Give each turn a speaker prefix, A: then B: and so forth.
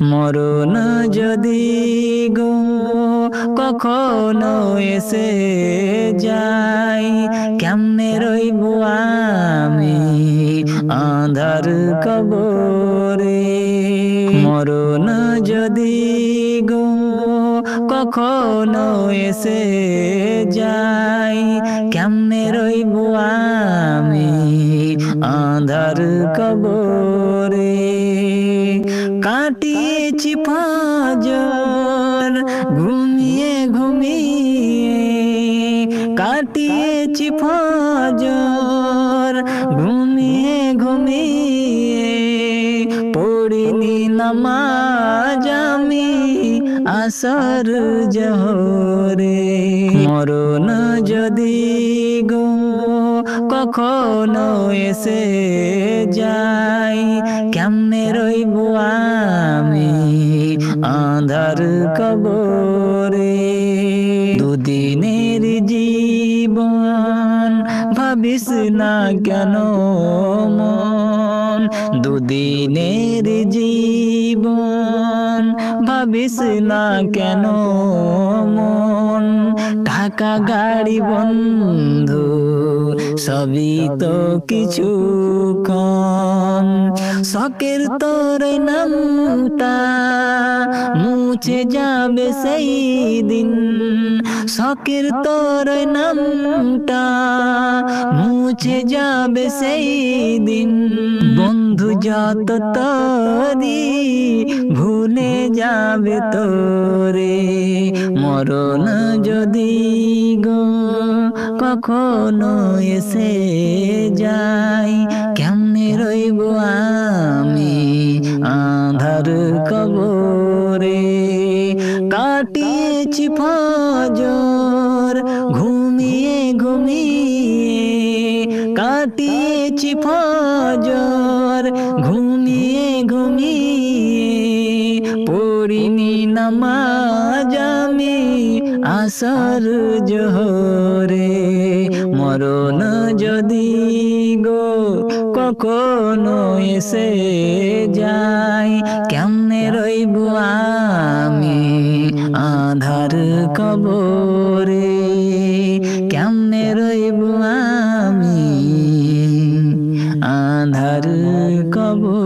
A: মরণ যদি গো কখনো এসে যাই, কেমনে রইব আমি আঁধার কবরে। মরণ যদি গো কখনো এসে যাই, কেমনে রইব আমি আঁধার কবরে। কাটিয়েছি ফজর ঘুমিয়ে ঘুমিয়ে, কাটিয়েছি ফজর ঘুমিয়ে ঘুমিয়ে, পড়িনি নামাজ আমি আসর জোহরে। মরণ যদি গো কখনো এসে যাই, কেমনে রইব আমি আঁধার কবরে। দুদিনের জীবন ভাবিস না কেন মন, দুদিনের জীবন ভাবিস না কেন মন। টাকা গাড়ি বন্ধু সবই তো কিছু কম, শখের তোর নামটা মুছে যাবে সেই দিন, শখের তোর নামটা মুছে যাবে সেই দিন। বন্ধু যত তোরি ভুলে যাবে তোরে। মরণ যদি গো কখনো এসে যাই, কেমনে রইব আমি আঁধার কবরে। কাটিয়েছি ফজর ঘুমিয়ে ঘুমিয়ে, কাটিয়েছি ফজর ঘুমিয়ে ঘুমিয়ে, পড়িনি নামাজ আমি আসর জোহরে। মরণ যদি গো কখনো এসে যাই, কেমনে রইব আমি আঁধার কবরে, কেমনে রইব আমি আঁধার কবরে।